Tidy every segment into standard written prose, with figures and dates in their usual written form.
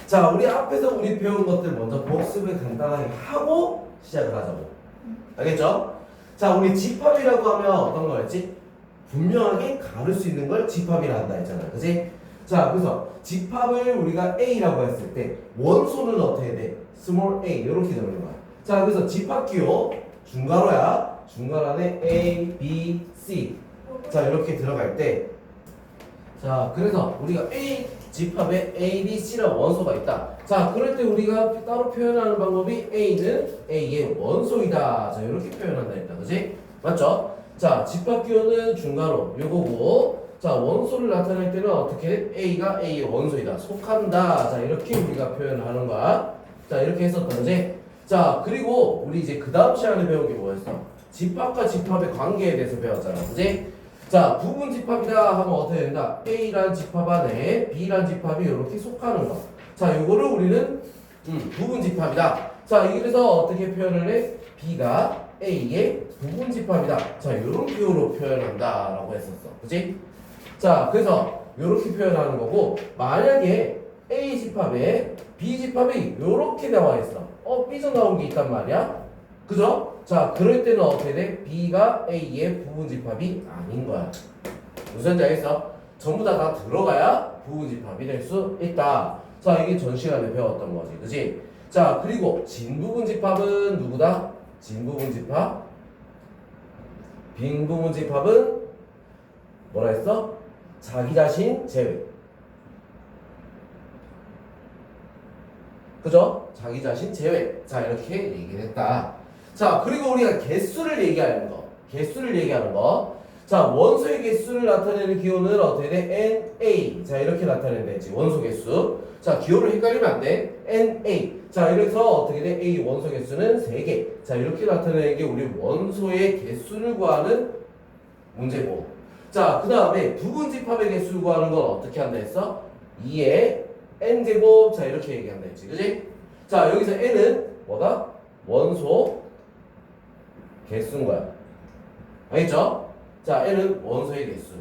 자, 우리 앞에서 우리 배운 것들 먼저 복습을 간단하게 하고 시작을 하자고. 알겠죠? 자, 우리 집합이라고 하면 어떤 거였지? 분명하게 가를 수 있는 걸 집합이라 한다 했잖아. 그지? 자, 그래서 집합을 우리가 A라고 했을 때 원소는 어떻게 돼? small a 이렇게 되는 거야. 자, 그래서 집합기호 중괄호야. 중괄호 안에 A, B, C. 자, 이렇게 들어갈 때 자, 그래서 우리가 A 집합에 A, B, C라는 원소가 있다. 자, 그럴 때 우리가 따로 표현하는 방법이 A는 A의 원소이다. 자, 이렇게 표현한다 했다. 그지? 맞죠? 자, 집합기호는 중괄호 요거고, 자, 원소를 나타낼 때는 어떻게? A가 A의 원소이다. 속한다. 자, 이렇게 우리가 표현을 하는 거야. 자, 이렇게 했었다. 그지? 자, 그리고 우리 이제 그 다음 시간에 배운 게 뭐였어? 집합과 집합의 관계에 대해서 배웠잖아. 그지? 자, 부분 집합이다 하면 어떻게 된다? A라는 집합 안에 B라는 집합이 이렇게 속하는 거. 자, 요거를 우리는 부분 집합이다. 자, 그래서 어떻게 표현을 해? B가 A의 부분 집합이다. 자, 요런 기호로 표현한다 라고 했었어. 그치? 자, 그래서 요렇게 표현하는 거고, 만약에 A 집합에 B 집합이 요렇게 나와 있어. 삐져나온 게 있단 말이야. 그죠? 자, 그럴 때는 어떻게 돼? B가 A의 부분 집합이 아닌 거야. 무슨 말인지 알겠어? 전부 다 들어가야 부분 집합이 될 수 있다. 자, 이게 전 시간에 배웠던 거지. 그지? 자, 그리고 진부분 집합은 누구다? 진부분 집합. 빈부분 집합은 뭐라 했어? 자기 자신 제외. 그죠? 자기 자신 제외. 자, 이렇게 얘기를 했다. 자, 그리고 우리가 개수를 얘기하는 거. 개수를 얘기하는 거. 자, 원소의 개수를 나타내는 기호는 어떻게 돼? NA. 자, 이렇게 나타낸다 했지. 원소 개수. 자, 기호를 헷갈리면 안 돼. NA. 자, 이래서 어떻게 돼? A 원소 개수는 3개. 자, 이렇게 나타내는 게 우리 원소의 개수를 구하는 문제고. 자, 그 다음에 부분 집합의 개수를 구하는 건 어떻게 한다 했어? 2의 n제곱. 자, 이렇게 얘기한다 했지. 그지? 자, 여기서 n은 뭐다? 원소 개수인 거야. 알겠죠? 자, n은 원소의 개수.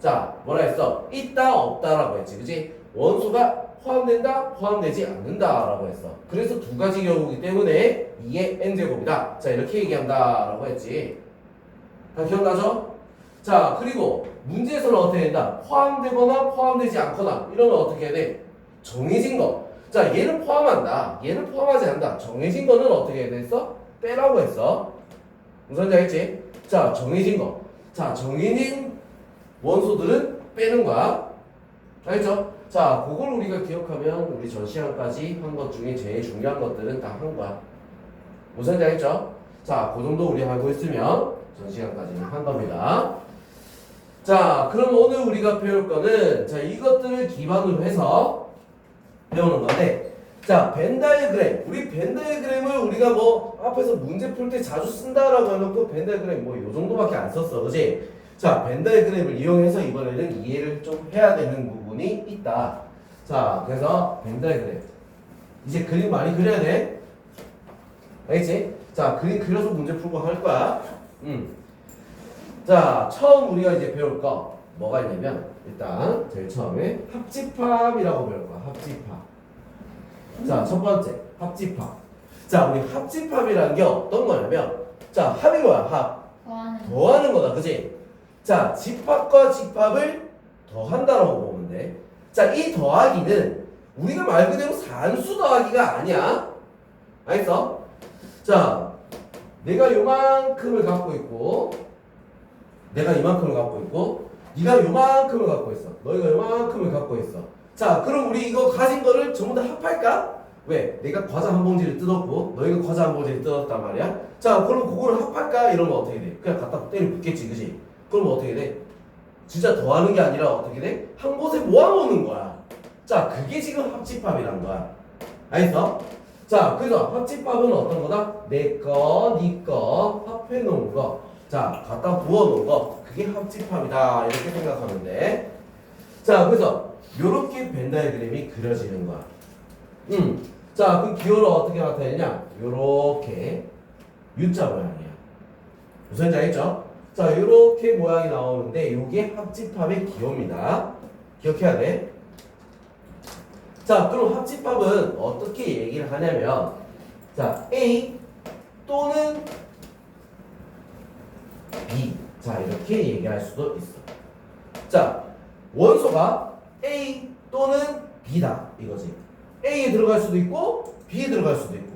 자, 뭐라 했어? 있다, 없다라고 했지. 그지? 원소가 포함된다, 포함되지 않는다라고 했어. 그래서 두 가지 경우이기 때문에 2의 n제곱이다. 자, 이렇게 얘기한다라고 했지. 다 기억나죠? 자, 그리고 문제에서는 어떻게 된다? 포함되거나 포함되지 않거나 이러면 어떻게 해야 돼? 정해진 거. 자, 얘는 포함한다. 얘는 포함하지 않는다. 정해진 거는 어떻게 해야 됐어? 빼라고 했어. 무슨 말인지 알겠지? 자, 정해진 거. 자, 정해진 원소들은 빼는 거야. 알겠죠? 자, 그걸 우리가 기억하면 우리 전 시간까지 한 것 중에 제일 중요한 것들은 다 한 거야. 무슨 말인지 알겠죠? 자, 그 정도 우리 알고 있으면 전 시간까지는 한 겁니다. 자, 그럼 오늘 우리가 배울 거는 자, 이것들을 기반으로 해서 배우는 건데, 자, 벤 다이어그램. 우리 벤 다이어그램을 우리가 뭐 앞에서 문제 풀 때 자주 쓴다라고 해놓고 벤 다이어그램 뭐 요 정도밖에 안 썼어. 그지? 자, 벤 다이어그램을 이용해서 이번에는 이해를 좀 해야 되는 부분이 있다. 자, 그래서 벤 다이어그램. 이제 그림 많이 그려야 돼. 알겠지? 자, 그림 그려서 문제 풀고 할 거야. 자, 처음 우리가 이제 배울 거 뭐가 있냐면 일단 제일 처음에 합집합이라고 배울 거야. 합집합. 자, 첫 번째 합집합. 자, 우리 합집합이라는 게 어떤 거냐면 자, 합이 뭐야? 합. 더하는 거다. 그지? 자, 집합과 집합을 더한다라고 보면 돼. 자, 이 더하기는 우리가 말 그대로 산수 더하기가 아니야. 알겠어? 자, 내가 요만큼을 갖고 있고 내가 이만큼을 갖고 있고 네가 요만큼을 갖고 있어. 너희가 요만큼을 갖고 있어. 자, 그럼 우리 이거 가진 거를 전부 다 합할까? 왜? 내가 과자 한 봉지를 뜯었고 너희가 과자 한 봉지를 뜯었단 말이야. 자, 그럼 그거를 합할까? 이러면 어떻게 돼? 그냥 갖다 때려 붙겠지. 그지? 그럼 어떻게 돼? 진짜 더하는 게 아니라 어떻게 돼? 한 곳에 모아놓는 거야. 자, 그게 지금 합집합이란 거야. 알겠어? 자, 그래서 합집합은 어떤 거다? 내 거, 네 거 합해 놓은 거. 자, 갖다 부어 놓은 거. 그게 합집합이다. 이렇게 생각하면 돼. 자, 그래서 요렇게 벤 다이어그램이 그려지는 거야. 자, 그럼 기호를 어떻게 나타내냐? 요렇게 U자 모양이야. 무슨 말인지 알겠죠? 자, 요렇게 모양이 나오는데 요게 합집합의 기호입니다. 기억해야 돼. 자, 그럼 합집합은 어떻게 얘기를 하냐면, 자, A 또는 B. 자, 이렇게 얘기할 수도 있어. 자, 원소가 A 또는 B다. 이거지. A에 들어갈 수도 있고, B에 들어갈 수도 있고.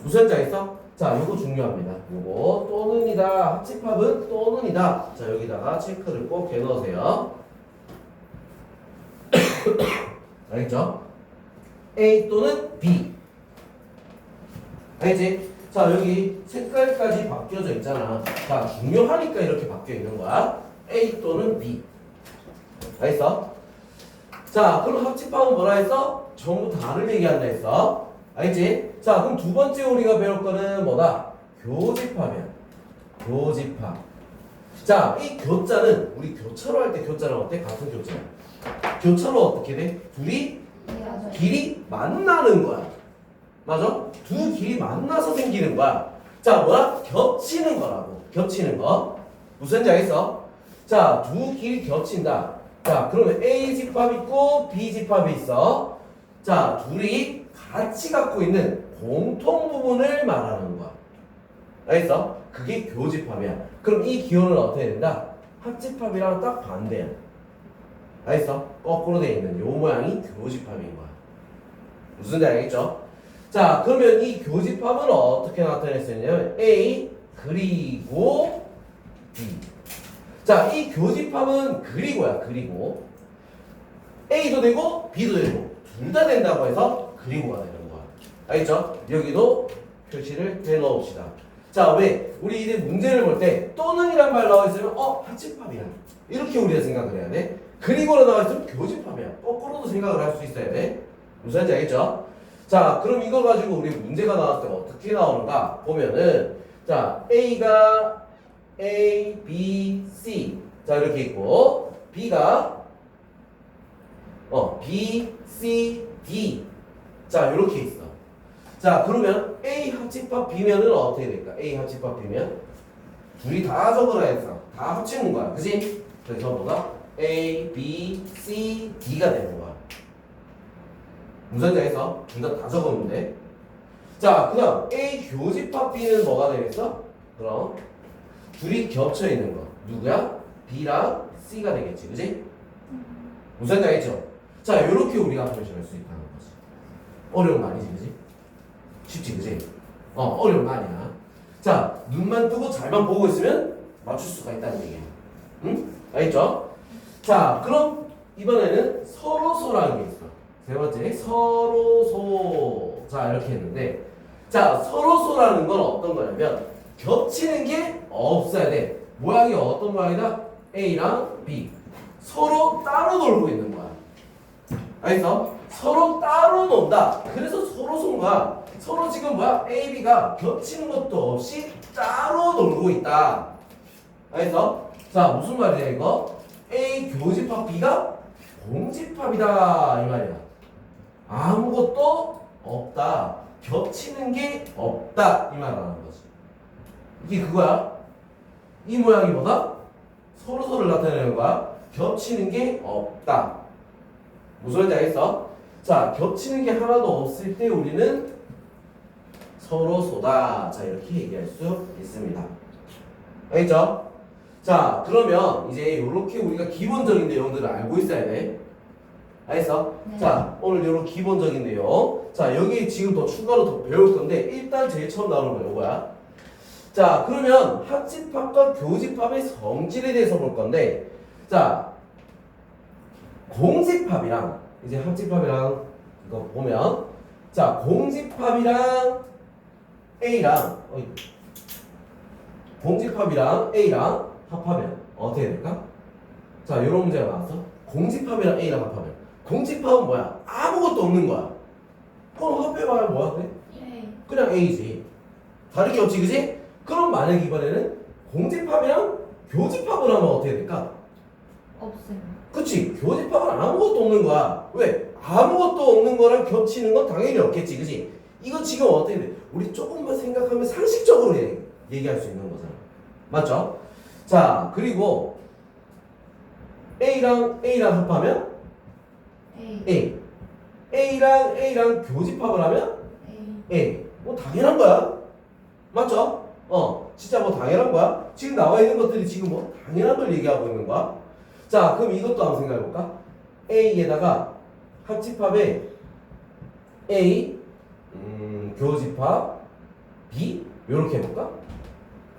무슨 자 있어? 자, 요거 중요합니다. 요거 또는이다. 합집합은 또는이다. 자, 여기다가 체크를 꼭 해놓으세요. 알겠죠? A 또는 B. 알겠지? 자, 여기 색깔까지 바뀌어져 있잖아. 자, 중요하니까 이렇게 바뀌어 있는 거야. A 또는 B. 알겠어? 자, 그럼 합집합은 뭐라 했어? 전부 다를 얘기한다 했어. 알겠지? 자, 그럼 두 번째 우리가 배울 거는 뭐다? 교집합이야. 교집합. 자, 이 교자는 우리 교차로 할 때 교자는 어때? 같은 교자야. 교차로 어떻게 돼? 둘이 길이 만나는 거야. 맞아? 두 길이 만나서 생기는 거야. 자, 뭐야? 겹치는 거라고. 겹치는 거. 무슨지 알겠어? 자, 두 길이 겹친다. 자, 그러면 A 집합 있고 B 집합이 있어. 자, 둘이 같이 갖고 있는 공통 부분을 말하는 거야. 알겠어? 그게 교집합이야. 그럼 이 기호는 어떻게 된다? 합집합이랑 딱 반대야. 알겠어? 거꾸로 돼 있는 요 모양이 교집합인 거야. 무슨지 알겠죠? 자, 그러면 이 교집합은 어떻게 나타낼 수 있냐면 A 그리고 B. 자, 이 교집합은 그리고야. 그리고 A도 되고 B도 되고 둘 다 된다고 해서 그리고가 되는 거야. 알겠죠? 여기도 표시를 해놓읍시다. 자, 왜? 우리 이제 문제를 볼 때 또는이란 말 나와 있으면 합집합이야. 이렇게 우리가 생각을 해야 돼. 그리고로 나와 있으면 교집합이야. 거꾸로도 생각을 할 수 있어야 돼. 무슨 말인지 알겠죠? 자, 그럼 이거 가지고 우리 문제가 나왔을 때 어떻게 나오는가 보면은, 자, A가 A, B, C. 자, 이렇게 있고, B가 B, C, D. 자, 이렇게 있어. 자, 그러면 A 합집합 B면은 어떻게 될까? A 합집합 B면 둘이 다 적어라 했어. 다 합치는 거야. 그지? 그래서 뭐가? A, B, C, D가 되는 거야. 무슨 자에서 둘 다 적으면 돼. 자, 그 다음 A 교집합 B는 뭐가 되겠어? 그럼 둘이 겹쳐 있는 거. 누구야? B랑 C가 되겠지. 그지? 무슨 자겠죠? 자, 요렇게 우리가 표시할 수 있다는 거지. 어려운 거 아니지, 그지? 쉽지, 그지? 어려운 거 아니야. 자, 눈만 뜨고 잘만 보고 있으면 맞출 수가 있다는 얘기야. 응? 알겠죠? 자, 그럼 이번에는 서로소라는 게 있어. 세 번째, 서로소. 자, 이렇게 했는데, 자, 서로소라는 건 어떤 거냐면 겹치는 게 없어야 돼. 모양이 어떤 모양이다? A랑 B. 서로 따로 놀고 있는 거야. 알겠어? 서로 따로 논다. 그래서 서로소인 거야. 서로 지금 뭐야? A, B가 겹치는 것도 없이 따로 놀고 있다. 알겠어? 자, 무슨 말이야 이거? A 교집합 B가 공집합이다 이 말이야. 아무것도 없다. 겹치는 게 없다 이 말을 하는 거지. 이게 그거야. 이 모양이 뭐다? 서로서를 나타내는 거야. 겹치는 게 없다. 무슨 말인지 알겠어? 자, 겹치는 게 하나도 없을 때 우리는 서로소다. 자, 이렇게 얘기할 수 있습니다. 알겠죠? 자, 그러면 이제 이렇게 우리가 기본적인 내용들을 알고 있어야 돼. 알겠어? 네. 자, 오늘 이런 기본적인 내용. 자, 여기 지금 더 추가로 더 배울 건데 일단 제일 처음 나오는 거 이거야. 자, 그러면 합집합과 교집합의 성질에 대해서 볼 건데, 자, 공집합이랑 이제 합집합이랑 이거 보면, 자, 공집합이랑 A랑 공집합이랑 A랑 합하면 어떻게 될까? 자, 이런 문제가 나왔어. 공집합이랑 A랑 합하면 공집합은 뭐야? 아무것도 없는 거야. 그럼 합해봐야 뭐야 돼? 그냥 A지. 다르게 없지, 그지? 그럼 만약 이번에는 공집합이랑 교집합을 하면 어떻게 될까? 없음. 그치? 교집합은 아무것도 없는 거야. 왜? 아무것도 없는 거랑 겹치는 건 당연히 없겠지, 그치? 이거 지금 어떻게 돼? 우리 조금만 생각하면 상식적으로 얘기할 수 있는 거잖아. 맞죠? 자, 그리고 A랑 A랑 합하면 A. A. A랑 교집합을 하면 A. 뭐 당연한 거야. 맞죠? 진짜 뭐 당연한 거야. 지금 나와 있는 것들이 지금 뭐 당연한 걸 얘기하고 있는 거야. 자, 그럼 이것도 한번 생각해 볼까? A에다가 합집합에 A, 교집합 B 요렇게 해볼까?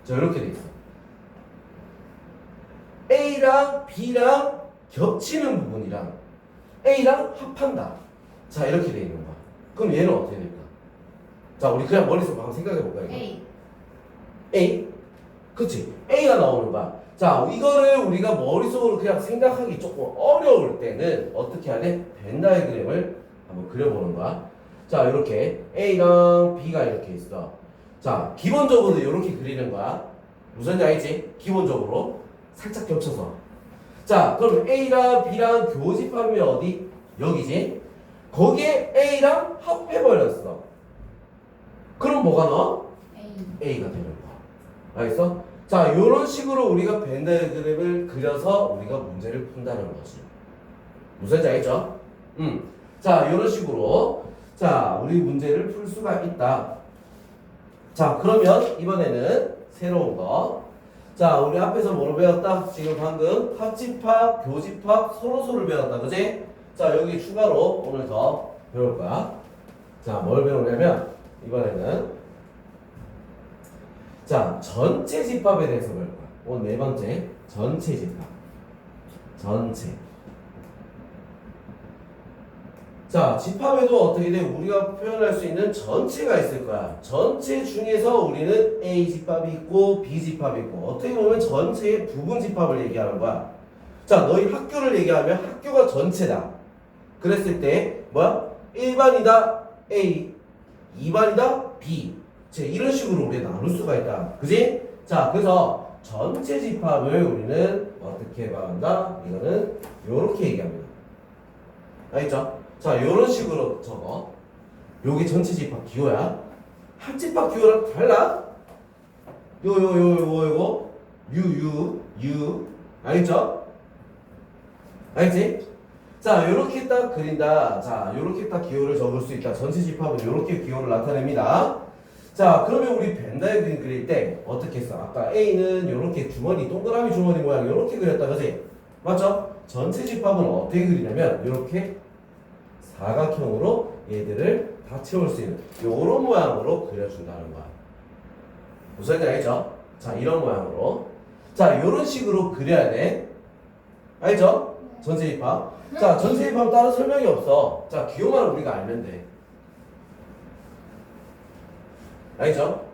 자, 이렇게 돼 있어. A랑 B랑 겹치는 부분이랑 A랑 합한다. 자, 이렇게 돼 있는 거야. 그럼 얘는 어떻게 될까? 자, 우리 그냥 머릿속으로 한번 생각해 볼까? 이거? A? 그치? A가 나오는 거야. 자, 이거를 우리가 머릿속으로 그냥 생각하기 조금 어려울 때는 어떻게 해야 돼? 벤 다이그램을 한번 그려보는 거야. 자, 이렇게 A랑 B가 이렇게 있어. 자, 기본적으로 이렇게 그리는 거야. 무슨 알지? 기본적으로 살짝 겹쳐서. 자, 그럼 A랑 B랑 교집합이 어디? 여기지? 거기에 A랑 합해버렸어. 그럼 뭐가 나와? A가 되는 거야. 알겠어? 자, 요런 식으로 우리가 벤 다이그램을 그려서 우리가 문제를 푼다는 거지. 무슨 알겠죠? 자, 요런 식으로 자, 우리 문제를 풀 수가 있다. 자, 그러면 이번에는 새로운 거. 자, 우리 앞에서 뭐를 배웠다? 지금 방금 합집합, 교집합, 서로서를 배웠다. 그지? 자, 여기 추가로 오늘 더 배울 거야. 자, 뭘 배우냐면 이번에는 자, 전체 집합에 대해서 배울 거야. 오늘 네 번째, 전체 집합. 전체. 자, 집합에도 어떻게 돼? 우리가 표현할 수 있는 전체가 있을 거야. 전체 중에서 우리는 A 집합이 있고 B 집합이 있고 어떻게 보면 전체의 부분 집합을 얘기하는 거야. 자, 너희 학교를 얘기하면 학교가 전체다. 그랬을 때 뭐야? 1반이다 A, 2반이다 B. 이런 식으로 우리가 나눌 수가 있다. 그지? 자, 그래서 전체 집합을 우리는 어떻게 말한다? 이거는 요렇게 얘기합니다. 알겠죠? 자, 요런 식으로 적어. 요게 전체 집합 기호야. 합집합 기호랑 달라? 요거 유. 알겠죠? 알겠지? 자, 요렇게 딱 그린다. 자, 요렇게 딱 기호를 적을 수 있다. 전체 집합은 요렇게 기호를 나타냅니다. 자, 그러면 우리 벤 다이그램 그릴 때 어떻게 했어? 아까 A는 요렇게 주머니, 동그라미 주머니 모양 요렇게 그렸다. 그지? 맞죠? 전체 집합은 어떻게 그리냐면 요렇게 사각형으로 얘들을 다 채울 수 있는 요런 모양으로 그려준다는 거야. 무슨 말인지 알죠? 자, 이런 모양으로. 자, 요런 식으로 그려야 돼. 알죠? 전체 집합. 자, 전체 집합은 따로 설명이 없어. 자, 기호만 우리가 알면 돼. 알죠?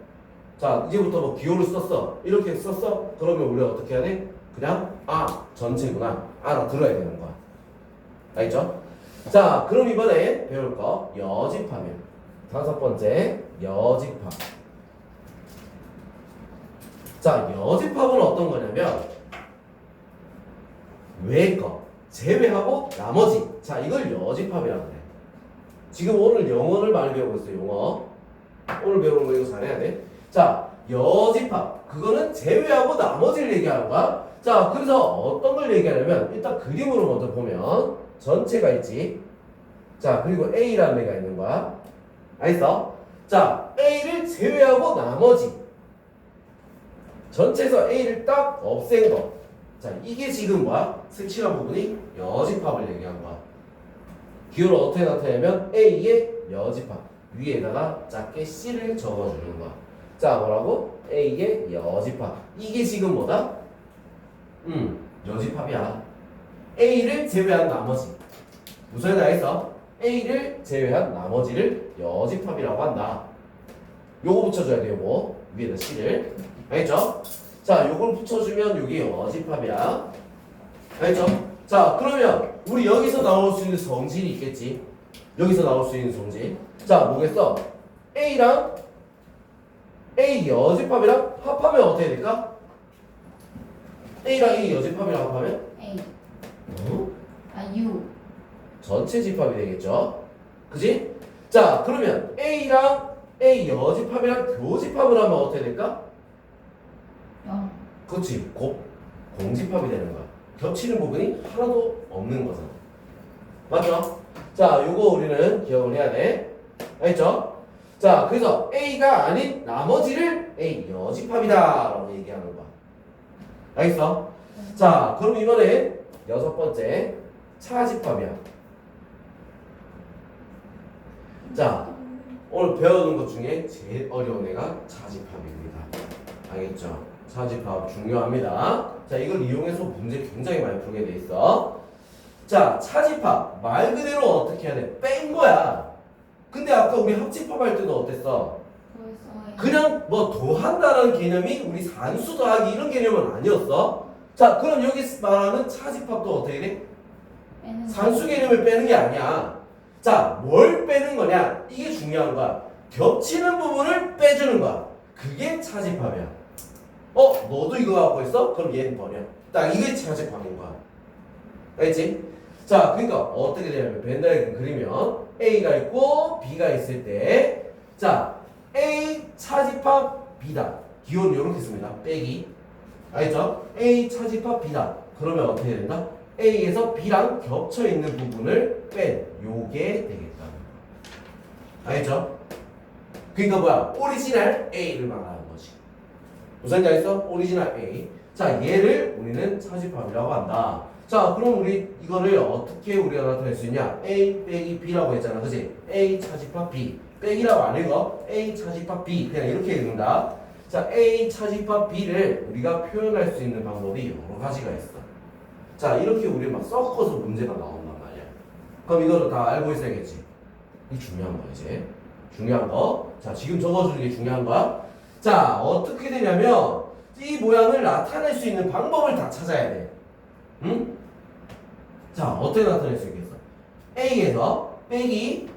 자, 이제부터 뭐 기호를 썼어. 이렇게 썼어? 그러면 우리가 어떻게 해야 돼? 그냥 전체구나. 알아들어야 되는 거야. 알죠? 자, 그럼 이번에 배울 거 여집합이에요. 5번째 여집합. 자, 여집합은 어떤 거냐면 외 거 제외하고 나머지. 자, 이걸 여집합이라고 해. 지금 오늘 영어를 많이 배우고 있어요. 영어. 오늘 배우는 거 이거 잘해야 돼. 자, 여집합. 그거는 제외하고 나머지를 얘기하는 거야. 자, 그래서 어떤 걸 얘기하냐면 일단 그림으로 먼저 보면 전체가 있지. 자, 그리고 A라는 애가 있는 거야. 알겠어? 자, A를 제외하고 나머지. 전체에서 A를 딱 없앤 거. 자, 이게 지금 뭐야? 색칠한 부분이 여집합을 얘기한 거야. 기호를 어떻게 나타내냐면 A의 여집합. 위에다가 작게 C를 적어주는 거야. 자, 뭐라고? A의 여집합. 이게 지금 뭐다? 여집합이야. A를 제외한 나머지. 무슨 말인지 알겠어? A를 제외한 나머지를 여집합이라고 한다. 요거 붙여줘야 돼요. 요거 위에다 C를. 알겠죠? 자, 요걸 붙여주면 요게 여집합이야. 알겠죠? 자, 그러면 우리 여기서 나올 수 있는 성질이 있겠지. 여기서 나올 수 있는 성질. 자, 뭐겠어? A랑 A 여집합이랑 합하면 어떻게 될까? A랑 A 여집합이랑 합하면? A. 어? U. 전체 집합이 되겠죠? 그지? 자, 그러면 A랑 A 여집합이랑 교집합을 하면 어떻게 될까? 0. 그렇지. 공집합이 되는 거야. 겹치는 부분이 하나도 없는 거잖아. 맞죠? 자, 요거 우리는 기억을 해야 돼. 알겠죠? 자, 그래서 A가 아닌 나머지를 A 여집합이다 라고 얘기하는 거야. 알겠어? 자, 그럼 이번에 6번째 차집합이야. 자, 오늘 배우는 것 중에 제일 어려운 애가 차집합입니다. 알겠죠? 차집합 중요합니다. 자, 이걸 이용해서 문제 굉장히 많이 풀게 돼 있어. 자, 차집합 말 그대로 어떻게 해야 돼? 뺀 거야. 근데 아까 우리 합집합 할 때도 어땠어? 그래서 그냥 뭐 더한다는 개념이 우리 산수 더하기 이런 개념은 아니었어. 자, 그럼 여기 말하는 차집합도 어떻게 돼? 빼는 산수 개념을 빼는 게 아니야. 자, 뭘 빼는 거냐? 이게 중요한 거야. 겹치는 부분을 빼주는 거야. 그게 차집합이야. 너도 이거 갖고 있어? 그럼 얘는 버려. 딱 이게 차집합인 거야. 알겠지? 자, 그러니까 어떻게 되냐면 벤다이어그램 그리면 A가 있고 B가 있을 때, 자, A 차집합 B다. 기호는 이렇게 씁니다. 빼기. 알겠죠? A 차집합 B다. 그러면 어떻게 된다? A에서 B랑 겹쳐 있는 부분을 뺀 요게 되겠다. 알겠죠? 그러니까 뭐야? 오리지널 A를 말하는 거지. 무슨 알겠어? 오리지널 A. 자, 얘를 우리는 차집합이라고 한다. 자, 그럼 우리 이거를 어떻게 우리가 나타낼 수 있냐? A 빼기 B라고 했잖아. 그치? A 차집합 B. 빼기라고 안 읽어. A 차집합 B. 그냥 이렇게 읽는다. 자, A 차집합 B를 우리가 표현할 수 있는 방법이 여러 가지가 있어. 자, 이렇게 우리 막 섞어서 문제가 나온단 말이야. 그럼 이거를 다 알고 있어야겠지. 이 중요한 거 이제. 중요한 거. 자, 지금 적어주는 게 중요한 거야. 자, 어떻게 되냐면 이 모양을 나타낼 수 있는 방법을 다 찾아야 돼. 응? 자, 어떻게 나타낼 수 있겠어? A에서 빼기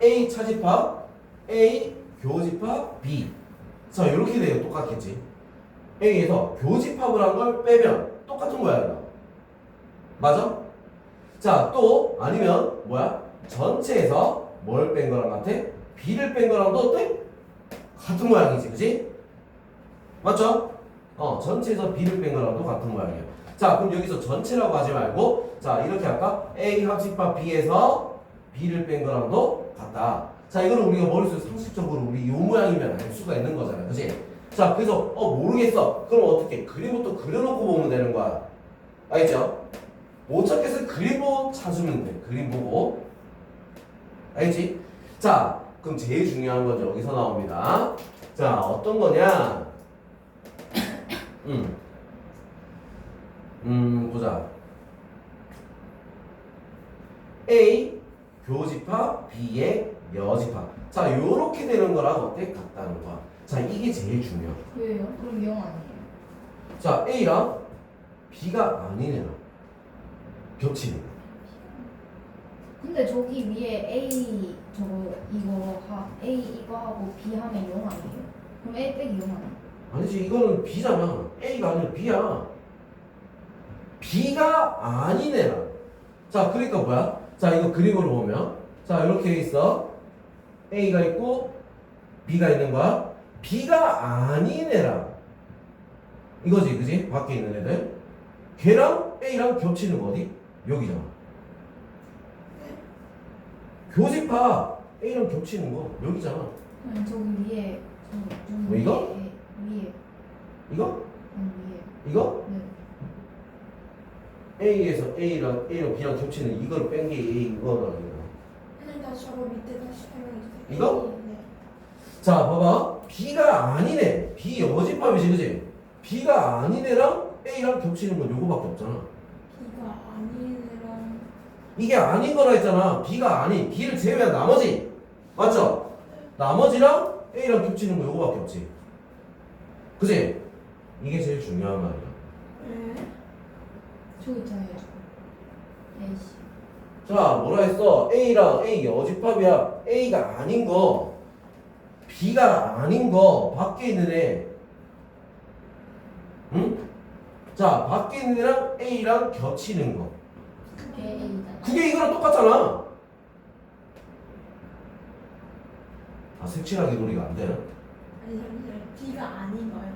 A 차집합 A 교집합 B. 자, 이렇게 돼요. 똑같겠지. A에서 교집합을 한 걸 빼면 똑같은 모양이다. 맞아? 자, 또 아니면 뭐야? 전체에서 뭘 뺀 거랑 같아? B를 뺀 거랑도 어때? 같은 모양이지, 그지? 맞죠? 전체에서 B를 뺀 거랑도 같은 모양이야. 자, 그럼 여기서 전체라고 하지 말고, 자, 이렇게 할까? A 합집합 B에서 B를 뺀 거랑도 같다. 자, 이거는 우리가 머릿속에 상식적으로 우리 이 모양이면 알 수가 있는 거잖아, 그지? 자, 그래서 모르겠어. 그럼 어떻게? 그림부터 그려놓고 보면 되는 거야. 알겠죠? 못 찾겠으면 그림 보고 찾으면 돼. 그림 보고. 알겠지? 자, 그럼 제일 중요한 건 여기서 나옵니다. 자, 어떤 거냐? 보자. A 교집합 B의 여집합. 자, 요렇게 되는 거랑 어때? 같다는 거야. 자, 이게 제일 중요해. 왜요? 그럼 0 아니에요? 자, A랑 B가 아닌 애랑 겹치는 거야. 근데 저기 위에 A A 이거 하고 B 하면 0 아니에요? 그럼 A 빼기 0 아니에요? 아니지, 이거는 B잖아. A가 아니라 B야. B가 아닌 애랑. 자, 그러니까 뭐야? 자, 이거 그림으로 보면, 자, 이렇게 있어. A가 있고 B가 있는 거야. B가 아닌 애랑 이거지, 그지? 밖에 있는 애들. 걔랑 A랑 겹치는 거 어디? 여기잖아. 교집합 A랑 겹치는 거 여기잖아. 아니 저기 위에 뭐 이거? 위에 이거? 아니 위에 이거? 네. A에서 A랑 B랑 겹치는 이걸 뺀 게 A 이거다. 다시 저거 밑에 다시 설명해주세요. 이거? 네. 자, 봐봐. B가 아니네. B 여집합이지, 그지? B가 아닌 애랑 A랑 겹치는 건 요거밖에 없잖아. B가 아니랑 이게 아닌 거라 했잖아. B가 아닌. B를 제외한 나머지. 맞죠? 나머지랑 A랑 겹치는 거 요거밖에 없지. 그지? 이게 제일 중요한 말이야. 네. 저기 있잖아요. A씨. 자, 뭐라 했어? A랑 A 여집합이야. A가 아닌 거, B가 아닌 거, 밖에 있는 애. 응? 자, 밖에 있는 애랑 A랑 겹치는 거. 그게 A잖아. 그게 이거랑 똑같잖아. 아, 색칠하기 놀이가 안 되나? 아니 잠시만요. B가 아닌 거요.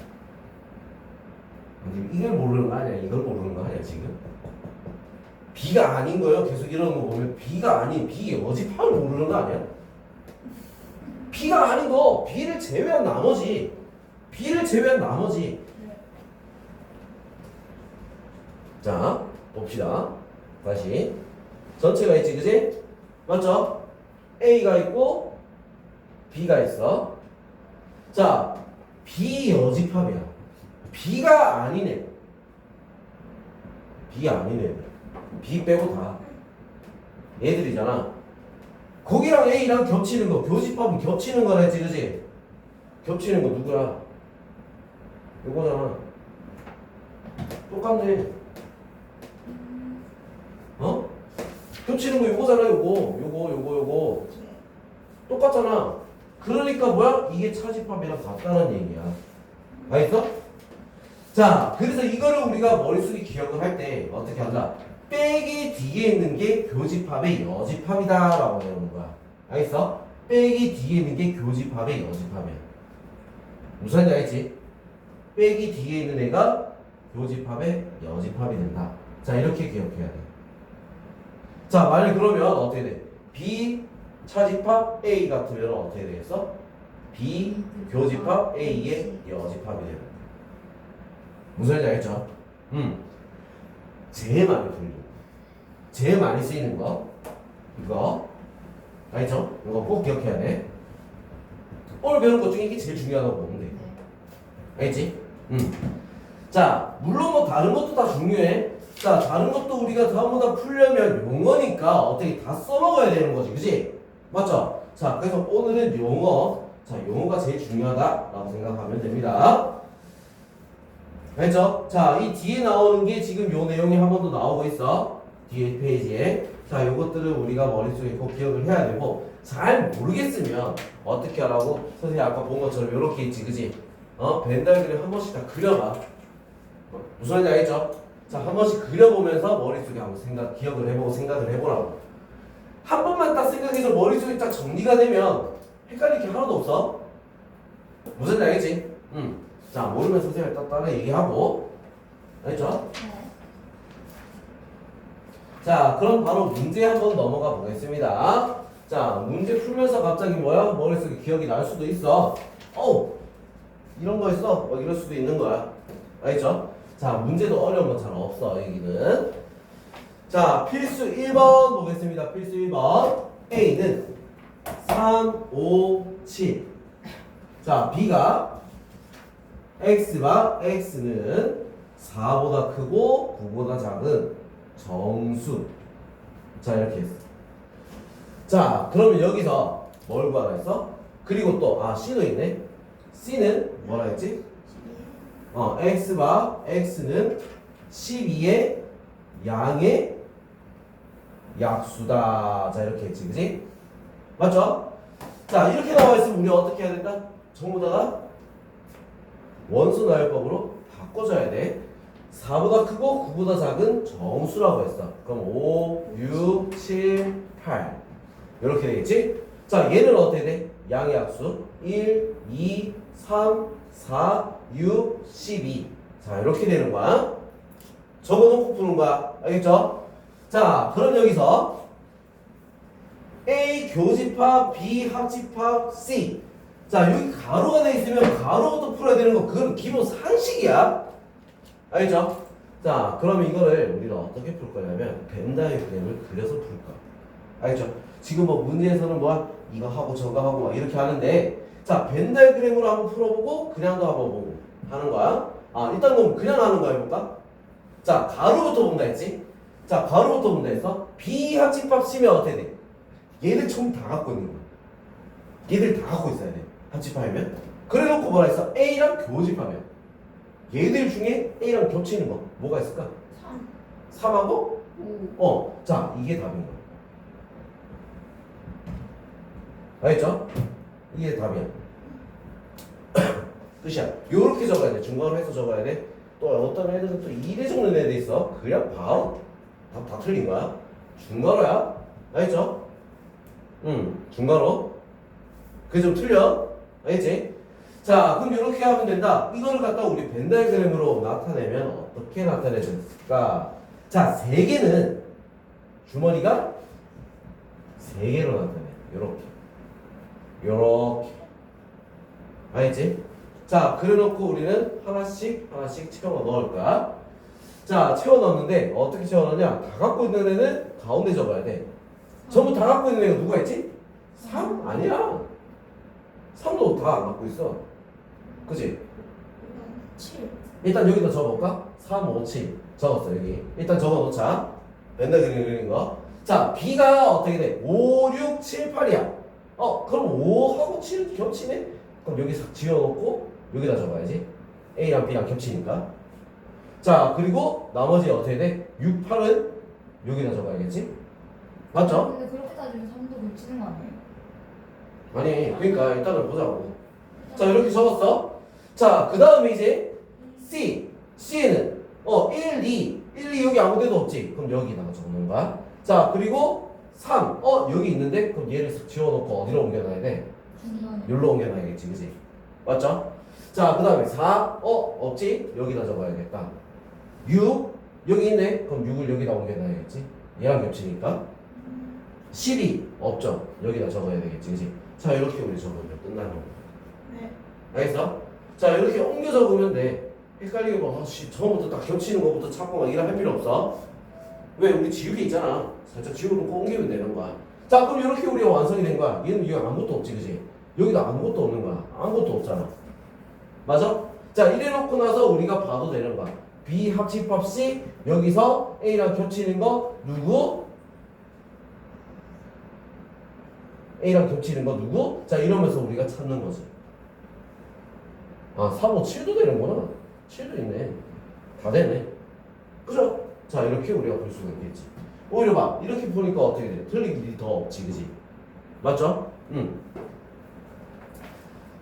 아니, 이걸 모르는 거 아니야? 이걸 모르는 거 아니야, 지금? B가 아닌 거예요. 계속 이러는 거 보면 B가 아닌 B 여집합을 모르는 거 아니야? B가 아닌 거 B를 제외한 나머지 자 봅시다. 다시 전체가 있지 그지? 맞죠? A가 있고 B가 있어. 자 B 여집합이야. B가 아니네. B 빼고 다 얘들이잖아. 거기랑 A랑 겹치는 거 교집합은 겹치는 거랬지 그지? 겹치는 거 누구야? 요거잖아. 똑같네. 어? 겹치는 거 요거잖아. 요거 똑같잖아. 그러니까 뭐야? 이게 차집합이랑 같다는 얘기야. 알겠어? 자, 그래서 이거를 우리가 머릿속에 기억을 할 때 어떻게 한다? 빼기 뒤에 있는 게 교집합의 여집합이다라고 배우는 거야. 알겠어? 빼기 뒤에 있는 게 교집합의 여집합이야. 무슨 말인지 알겠지? 빼기 뒤에 있는 애가 교집합의 여집합이 된다. 자, 이렇게 기억해야 돼. 자, 만약 그러면 어떻게 돼? B 차집합 A 같으면 어떻게 되겠어? B 교집합 A의 여집합이 되는 거야. 무슨 말인지 알겠죠? 제일 많이 쓰이는 거 이거 알죠? 이거 꼭 기억해야 돼. 오늘 배운 것 중에 이게 제일 중요하다고 보면 돼. 알겠지? 자, 물론 뭐 다른 것도 다 중요해. 자, 다른 것도 우리가 전부 다 풀려면 용어니까 어떻게 다 써먹어야 되는 거지, 그지? 맞죠? 자, 그래서 오늘은 용어. 자, 용어가 제일 중요하다라고 생각하면 됩니다. 알죠? 자, 이 뒤에 나오는 게 지금 요 내용이 한 번 더 나오고 있어. 뒤에 페이지에. 자, 요것들을 우리가 머릿속에 꼭 기억을 해야 되고, 잘 모르겠으면 어떻게 하라고? 선생님 아까 본 것처럼 요렇게 있지, 그지? 벤 다이어그램 한 번씩 다 그려봐. 무슨 말인지 알겠죠? 자, 한 번씩 그려보면서 머릿속에 한번 기억을 해보고 생각을 해보라고. 한 번만 딱 생각해서 머릿속에 딱 정리가 되면 헷갈릴 게 하나도 없어. 무슨 말인지 알겠지? 자, 모르면 선생님을 딱 따라 얘기하고. 알겠죠? 네. 자, 그럼 바로 문제 한번 넘어가 보겠습니다. 자, 문제 풀면서 갑자기 뭐야? 머릿속에 기억이 날 수도 있어. 이런 거 있어? 뭐 이럴 수도 있는 거야. 알겠죠? 자, 문제도 어려운 건 잘 없어, 여기는. 자, 필수 1번 보겠습니다. 필수 1번. A는 3, 5, 7. 자, B가 X가 X는 4보다 크고 9보다 작은 정수. 자, 이렇게 했어. 자, 그러면 여기서 뭘 구하라 했어? 그리고 또, C도 있네. C는 뭐라 했지? X가 X는 12의 양의 약수다. 자, 이렇게 했지, 그지? 맞죠? 자, 이렇게 나와 있으면 우리 어떻게 해야 된다? 전부 다가 원수 나열법으로 바꿔줘야 돼. 4보다 크고 9보다 작은 정수라고 했어. 그럼 5, 6, 7, 8 이렇게 되겠지? 자, 얘는 어떻게 돼? 양의 약수 1, 2, 3, 4, 6, 12 자, 이렇게 되는 거야. 적어놓고 푸는 거야. 알겠죠? 자, 그럼 여기서 A 교집합, B 합집합, C 자, 여기 가로가 돼 있으면 가로부터 풀어야 되는 거 그건 기본 상식이야. 알겠죠? 자, 그러면 이거를 우리는 어떻게 풀 거냐면 벤 다이어그램을 그려서 풀 거야. 알겠죠? 지금 뭐 문제에서는 뭐 이거 하고 저거 하고 막 이렇게 하는데 자, 벤 다이어그램으로 한번 풀어보고 그냥도 한번 보고 하는 거야. 일단 그럼 그냥 하는 거 해볼까? 자, 가로부터 본다 했지? 자, 가로부터 본다 했어? B 합집합 C면 어떻게 돼? 얘들 전부 다 갖고 있는 거야. 얘들 다 갖고 있어야 돼. 합집합이면. 그래놓고 뭐라 했어? A랑 교집합이야. 얘들 중에 A랑 겹치는 거 뭐가 있을까? 3. 3하고? 5. 자, 이게 답인 거야. 알겠죠? 이게 답이야. 끝이야. 요렇게 적어야 돼. 중괄호 해서 적어야 돼. 또 어떤 애들은 또 이래 적는 애들 있어. 그냥 바로 답 다 틀린 거야. 중괄호야. 알겠죠? 중괄호. 그게 좀 틀려. 알겠지? 자, 그럼 이렇게 하면 된다. 이거를 갖다 우리 벤 다이어그램으로 나타내면 어떻게 나타내야 될까? 자, 세 개는 주머니가 3개로 나타내. 요렇게. 알겠지? 자, 그래놓고 우리는 하나씩 채워 넣을 거야. 자, 채워 넣는데 어떻게 채워 넣냐? 다 갖고 있는 애는 가운데 적어야 돼. 전부 다 갖고 있는 애가 누가 있지? 3? 아니야. 3도 다 안 갖고 있어. 그치? 7. 일단 여기다 적어볼까? 3, 5, 7 적었어. 여기 일단 적어놓자. 맨날 그리는 거. 자, B가 어떻게 돼? 5, 6, 7, 8이야. 그럼 5하고 7은 겹치네? 그럼 여기 싹 지워놓고 여기다 적어야지. A랑 B랑 겹치니까. 자, 그리고 나머지 어떻게 돼? 6, 8은 여기다 적어야겠지? 맞죠? 근데 그렇게 따지면 3도 겹치는 거 아니에요? 아니, 그러니까 일단은 보자고. 자, 이렇게 적었어. 자, 그 다음에 이제 C는 1, 2 여기 아무 데도 없지. 그럼 여기다가 적는 거야. 자, 그리고 3, 여기 있는데 그럼 얘를 싹 지워놓고 어디로 옮겨놔야 돼? 중간에. 여기로 옮겨놔야겠지, 그지? 맞죠? 자, 그 다음에 4, 없지? 여기다 적어야겠다. 6, 여기 있네. 그럼 6을 여기다 옮겨놔야겠지? 얘랑 겹치니까. 12, 없죠? 여기다 적어야 되겠지, 그지? 자, 이렇게 우리 적으면 끝나는 거야. 네. 알겠어? 자, 이렇게 옮겨 적으면 돼. 헷갈리게 뭐, 처음부터 딱 겹치는 거부터 찾고 막 이런 할 필요 없어. 왜? 우리 지우개 있잖아. 살짝 지우놓고 옮기면 되는 거야. 자, 그럼 이렇게 우리가 완성이 된 거야. 얘는 여기 아무것도 없지, 그지? 여기도 아무것도 없는 거야. 아무것도 없잖아. 맞아? 자, 이래놓고 나서 우리가 봐도 되는 거야. B 합집합 C, 여기서 A랑 겹치는 거 누구? A랑 겹치는 거 누구? 자, 이러면서 우리가 찾는 거지. 3, 5, 7도 되는구나. 7도 있네. 다 되네. 그죠? 자, 이렇게 우리가 볼 수가 있겠지. 오히려 봐. 이렇게 보니까 어떻게 돼? 틀릴 일이 더 없지, 그지? 맞죠?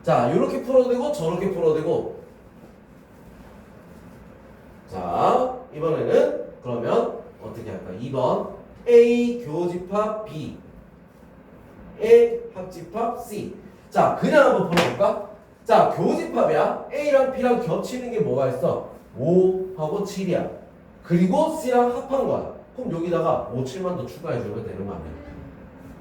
자, 이렇게 풀어도 되고, 저렇게 풀어도 되고. 자, 이번에는 그러면 어떻게 할까? 2번. A 교집합 B. A 합집합 C. 자, 그냥 한번 풀어볼까? 자, 교집합이야. A랑 B랑 겹치는 게 뭐가 있어? 5하고 7이야. 그리고 C랑 합한 거야. 그럼 여기다가 5, 7만 더 추가해주면 되는 거 아니야?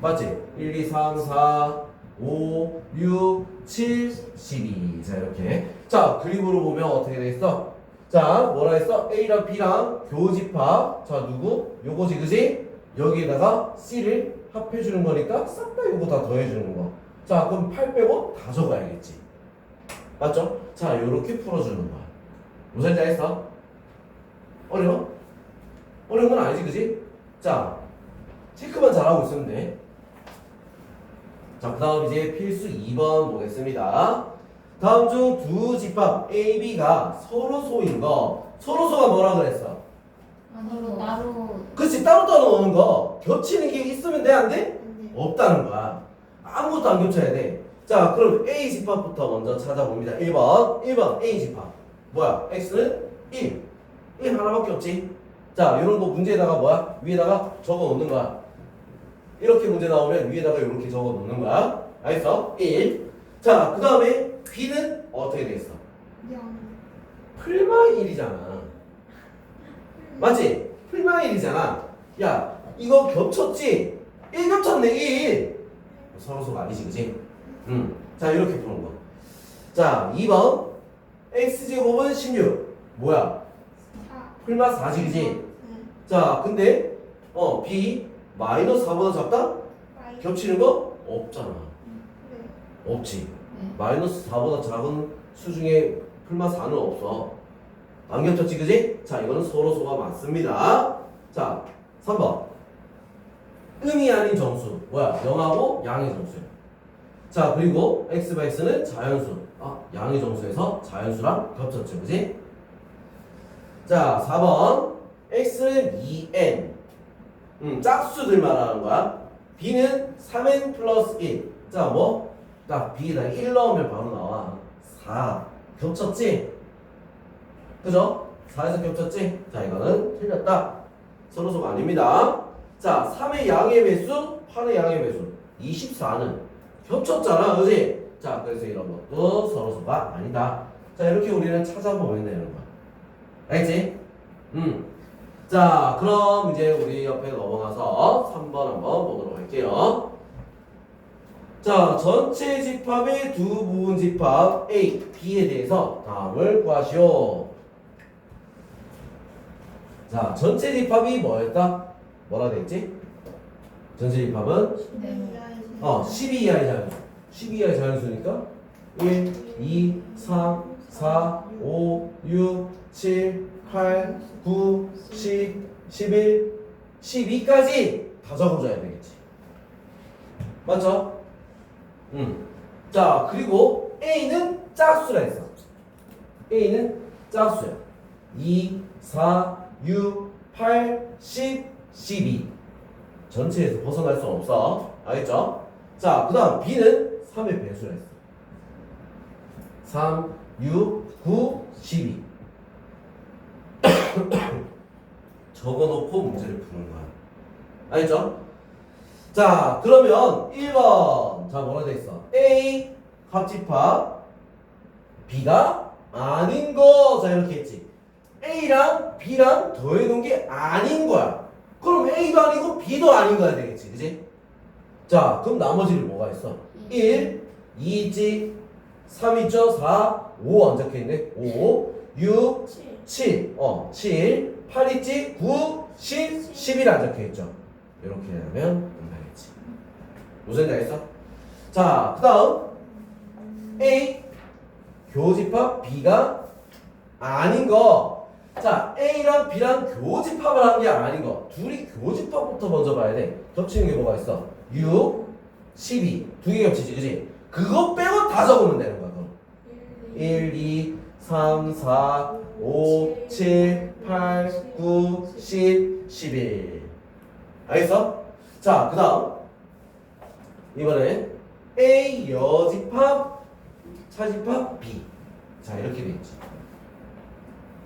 맞지? 1, 2, 3, 4, 5, 6, 7, 12. 자, 이렇게. 자, 그림으로 보면 어떻게 돼 있어? 자, 뭐라 했어? A랑 B랑 교집합. 자, 누구? 요거지, 그지? 여기에다가 C를 합해주는 거니까 싹 다 요거 다 더해주는 거. 자, 그럼 8 빼고 다 적어야겠지. 맞죠? 자, 요렇게 풀어주는 거야. 무슨 잘 했어? 어려워? 어려운 건 아니지, 그지? 자, 체크만 잘하고 있으면 돼. 자, 그 다음 이제 필수 2번 보겠습니다. 다음 중 두 집합 A, B가 서로 소인 거. 서로 소가 뭐라 그랬어? 아니, 따로. 그치, 따로따로 노는 거. 겹치는 게 있으면 돼, 안 돼? 네. 없다는 거야. 아무것도 안 겹쳐야 돼. 자, 그럼 A 집합부터 먼저 찾아봅니다. 1번 A 집합. 뭐야? X는 1 하나밖에 없지. 자, 이런 거 문제에다가 뭐야? 위에다가 적어 놓는 거야. 이렇게 문제 나오면 위에다가 이렇게 적어 놓는 거야. 알겠어? 1. 자, 그 다음에 B는 어떻게 돼 있어? 0. 풀마 1이잖아. 맞지? 풀마 1이잖아. 야, 이거 겹쳤지? 1 겹쳤네, 1. 서로소가 아니지, 그지? 자, 이렇게 푸는 거. 자, 2번. X제곱은 16. 뭐야? 4. 풀마 4지, 그지? 네. 자, 근데, B, 마이너스 4보다 작다? Y. 겹치는 거? 없잖아. 네. 없지. 네. 마이너스 4보다 작은 수 중에 풀마 4는 없어. 안 겹쳤지, 그지? 자, 이거는 서로소가 맞습니다. 자, 3번. 음이 아닌 정수. 뭐야? 0하고 양의 정수야. 자, 그리고 X/X는 자연수. 양의 정수에서 자연수랑 겹쳤죠, 그지? 자, 4번. X는 2n. 짝수들 말하는 거야. B는 3n 플러스 1. 자, 뭐? 딱 B에다 1 넣으면 바로 나와. 4. 겹쳤지? 그죠? 4에서 겹쳤지? 자, 이거는 틀렸다. 서로소가 아닙니다. 자, 3의 양의 배수, 8의 양의 배수. 24는 겹쳤잖아, 그지? 자, 그래서 이런 것도 서로소가 아니다. 자, 이렇게 우리는 찾아보면 되는 거야. 알겠지? 자, 그럼 이제 우리 옆에 넘어가서 3번 한번 보도록 할게요. 자, 전체 집합의 두 부분 집합 A, B에 대해서 다음을 구하시오. 자, 전체 집합이 뭐였다? 뭐라 됐지? 전체 집합은 12 이하의 자연수. 12 이하의 자연수니까 1, 2, 3, 4, 5, 6, 7, 8, 9, 10, 11, 12까지 다 적어줘야 되겠지. 맞죠? 자, 그리고 A는 짝수라 했어. A는 짝수야. 2, 4, 6, 8, 10, 12. 전체에서 벗어날 수 없어. 알겠죠? 자, 그 다음 B는 3의 배수라 했어. 3, 6, 9, 12. 적어놓고 문제를 푸는 거야. 알겠죠? 자, 그러면 1번. 자, 뭐라 돼 있어? A 합집합 B가 아닌 거. 자, 이렇게 했지. A랑 B랑 더해놓은 게 아닌 거야. 그럼 A도 아니고 B도 아닌 거야 되겠지. 그지? 자, 그럼 나머지는 뭐가 있어? 1, 2 있지, 3 있죠, 4, 5 안 적혀있네. 5, 6, 7, 7, 8 있지, 9, 10, 11 안 적혀있죠. 이렇게 하면 된다겠지. 무슨 말 있어? 자, 그 다음 A 교집합 B가 아닌 거. 자, A랑 B랑 교집합을 한 게 아닌 거. 둘이 교집합부터 먼저 봐야 돼. 겹치는 게 뭐가 있어? 6, 12. 두 개 겹치지, 그지? 그거 빼고 다 적으면 되는 거야, 그럼. 1, 2, 3, 4, 5, 7, 8, 9, 10, 11. 알겠어? 자, 그 다음. 이번엔 A 여집합, 차집합 B. 자, 이렇게 돼 있지.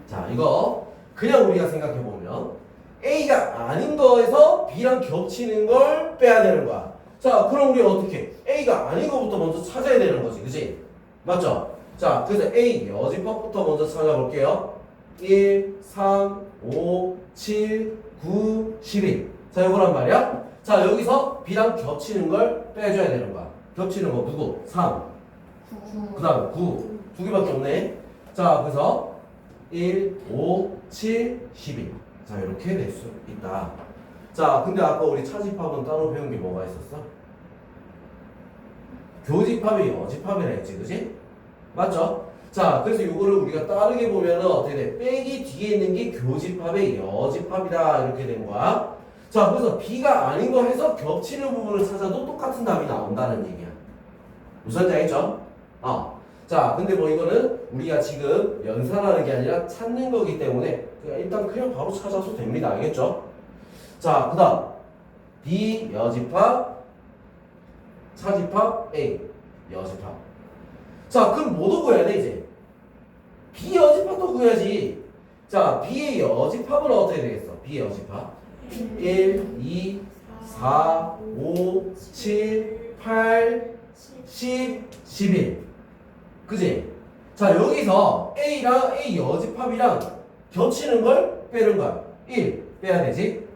자, 이거 그냥 우리가 생각해보면 A가 아닌 거에서 B랑 겹치는 걸 빼야 되는 거야. 자, 그럼 우리 어떻게? A가 아닌 거부터 먼저 찾아야 되는 거지, 그치? 맞죠? 자, 그래서 A 여집합부터 먼저 찾아볼게요. 1, 3, 5, 7, 9, 11. 자, 이거란 말이야. 자, 여기서 B랑 겹치는 걸 빼줘야 되는 거야. 겹치는 거 누구? 3. 그 다음 9. 두 개밖에 없네. 자, 그래서 1, 5, 7, 12. 자, 이렇게 낼 수 있다. 자, 근데 아까 우리 차집합은 따로 배운 게 뭐가 있었어? 교집합이 여집합이라 했지, 그지? 맞죠? 자, 그래서 이거를 우리가 따르게 보면은 어떻게 돼? 빼기 뒤에 있는 게 교집합의 여집합이다. 이렇게 된 거야. 자, 그래서 B가 아닌 거 해서 겹치는 부분을 찾아도 똑같은 답이 나온다는 얘기야. 무슨 말이죠? 자, 근데 뭐 이거는 우리가 지금 연산하는 게 아니라 찾는 거기 때문에 일단 그냥 바로 찾아도 됩니다. 알겠죠? 자, 그 다음 B 여집합, 차집합, A 여집합. 자, 그럼 뭐도 구해야 돼 이제? B 여집합도 구해야지. 자, B의 여집합은 어떻게 되겠어? B의 여집합 1, 2, 4, 5, 7, 8, 10, 11. 그지? 자, 여기서 A랑 A 여집합이랑 겹치는 걸 빼는 거야. 1 빼야 되지?